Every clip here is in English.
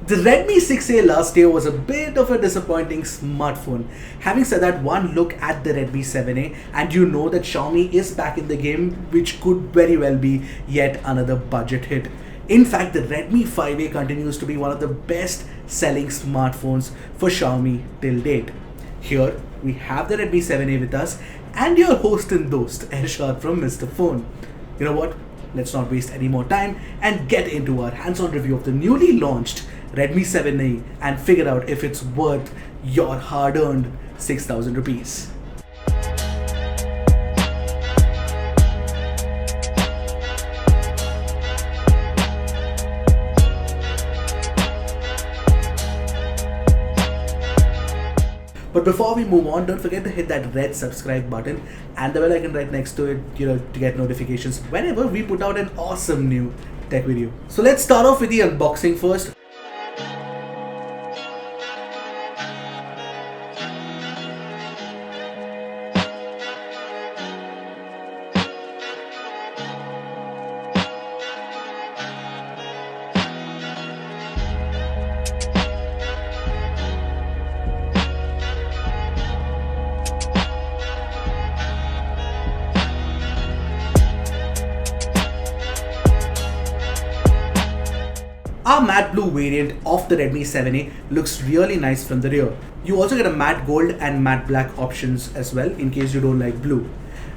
The Redmi 6A last year was a bit of a disappointing smartphone. Having said that, one look at the Redmi 7A and you know that Xiaomi is back in the game, which could very well be yet another budget hit. In fact, the Redmi 5A continues to be one of the best selling smartphones for Xiaomi till date. Here we have the Redmi 7A with us and your host and host, Ershad from Mr. Phone. You know what? Let's not waste any more time and get into our hands-on review of the newly launched Redmi 7A and figure out if it's worth your hard-earned 6,000 rupees. But before we move on, don't forget to hit that red subscribe button and the bell icon right next to it, to get notifications whenever we put out an awesome new tech video. So let's start off with the unboxing first. Our matte blue variant of the Redmi 7A looks really nice from the rear. You also get a matte gold and matte black options as well in case you don't like blue.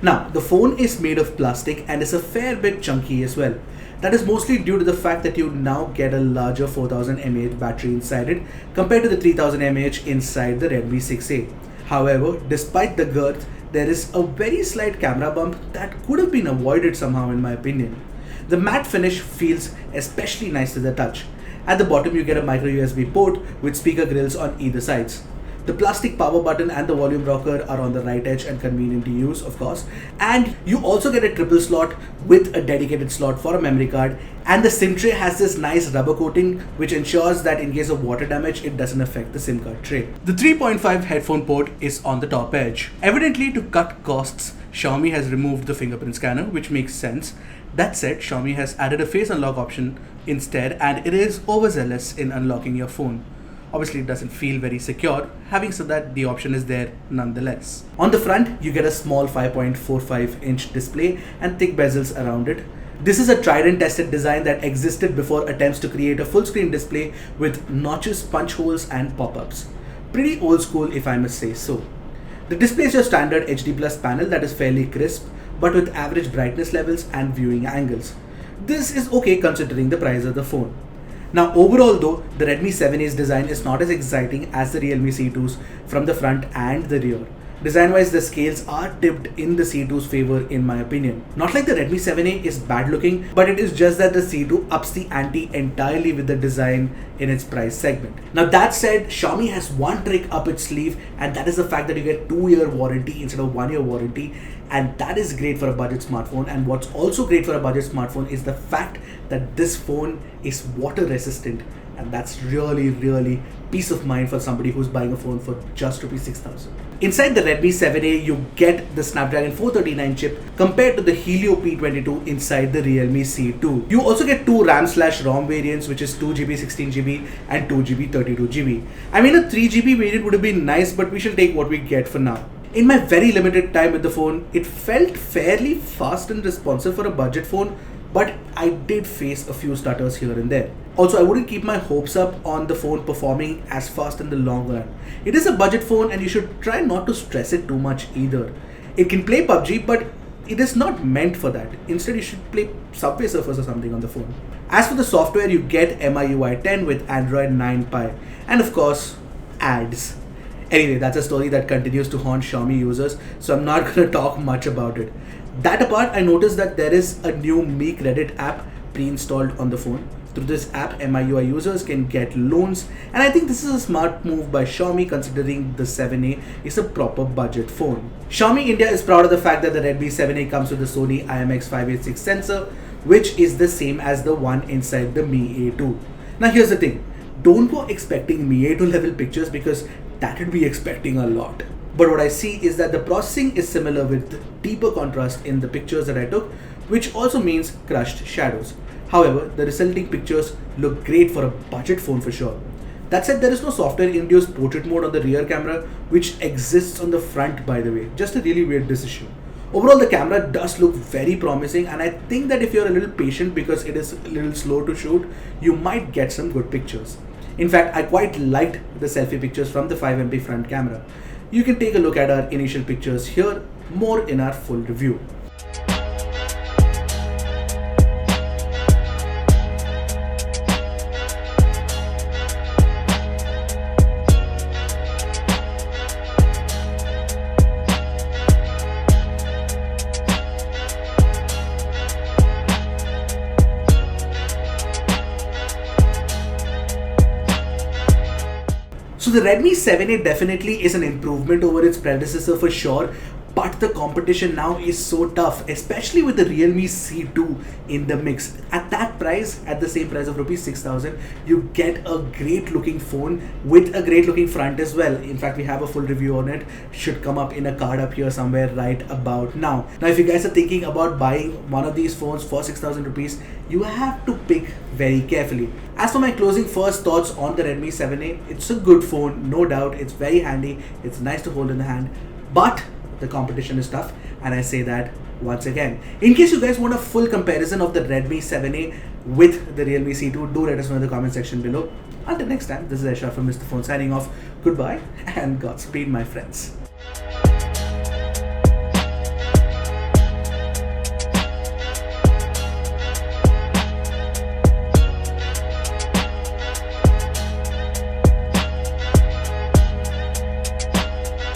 Now, the phone is made of plastic and is a fair bit chunky as well. That is mostly due to the fact that you now get a larger 4000 mAh battery inside it compared to the 3000 mAh inside the Redmi 6A. However, despite the girth, there is a very slight camera bump that could have been avoided somehow in my opinion. The matte finish feels especially nice to the touch. At the bottom you get a micro USB port with speaker grills on either sides. The plastic power button and the volume rocker are on the right edge and convenient to use, of course. And you also get a triple slot with a dedicated slot for a memory card, and the SIM tray has this nice rubber coating which ensures that in case of water damage it doesn't affect the SIM card tray. The 3.5 headphone port is on the top edge. Evidently, to cut costs, Xiaomi has removed the fingerprint scanner, which makes sense. That said, Xiaomi has added a face unlock option instead, and it is overzealous in unlocking your phone. Obviously, it doesn't feel very secure. Having said that, the option is there nonetheless. On the front, you get a small 5.45-inch display and thick bezels around it. This is a tried and tested design that existed before attempts to create a full screen display with notches, punch holes and pop-ups. Pretty old school if I must say so. The display is your standard HD Plus panel that is fairly crisp, but with average brightness levels and viewing angles. This is okay considering the price of the phone. Now overall though, the Redmi 7A's design is not as exciting as the Realme C2's from the front and the rear. Design wise, the scales are tipped in the C2's favor in my opinion. Not like the Redmi 7A is bad looking, but it is just that the C2 ups the ante entirely with the design in its price segment. Now that said, Xiaomi has one trick up its sleeve, and that is the fact that you get 2-year warranty instead of 1-year warranty, and that is great for a budget smartphone. And what's also great for a budget smartphone is the fact that this phone is water resistant, and that's really peace of mind for somebody who's buying a phone for just Rs 6,000. Inside the Redmi 7A, you get the Snapdragon 439 chip compared to the Helio P22 inside the Realme C2. You also get two RAM/ROM variants, which is 2GB 16GB and 2GB 32GB. I mean, a 3GB variant would have been nice, but we shall take what we get for now. In my very limited time with the phone, it felt fairly fast and responsive for a budget phone, but I did face a few stutters here and there. Also, I wouldn't keep my hopes up on the phone performing as fast in the long run. It is a budget phone and you should try not to stress it too much either. It can play PUBG, but it is not meant for that. Instead, you should play Subway Surfers or something on the phone. As for the software, you get MIUI 10 with Android 9 Pie, and of course, ads. Anyway, that's a story that continues to haunt Xiaomi users, so I'm not going to talk much about it. That apart, I noticed that there is a new Mi Credit app pre-installed on the phone. Through this app, MIUI users can get loans, and I think this is a smart move by Xiaomi considering the 7A is a proper budget phone. Xiaomi India is proud of the fact that the Redmi 7A comes with the Sony IMX586 sensor, which is the same as the one inside the Mi A2. Now here's the thing, don't go expecting Mi A2 level pictures because that would be expecting a lot. But what I see is that the processing is similar with deeper contrast in the pictures that I took, which also means crushed shadows. However, the resulting pictures look great for a budget phone for sure. That said, there is no software-induced portrait mode on the rear camera, which exists on the front, by the way. Just a really weird decision. Overall, the camera does look very promising, and I think that if you're a little patient because it is a little slow to shoot, you might get some good pictures. In fact, I quite liked the selfie pictures from the 5MP front camera. You can take a look at our initial pictures here, more in our full review. So the Redmi 7A definitely is an improvement over its predecessor for sure, but the competition now is so tough, especially with the Realme C2 in the mix. At that price, at the same price of rupees 6,000, you get a great looking phone with a great looking front as well. In fact, we have a full review on it, should come up in a card up here somewhere right about now. Now, if you guys are thinking about buying one of these phones for 6,000 rupees, you have to pick very carefully. As for my closing first thoughts on the Redmi 7A, it's a good phone, no doubt. It's very handy, it's nice to hold in the hand, but the competition is tough, and I say that once again. In case you guys want a full comparison of the Redmi 7A with the Realme C2, do let us know in the comment section below. Until next time, this is Ershad from Mr. Phone signing off. Goodbye and Godspeed, my friends.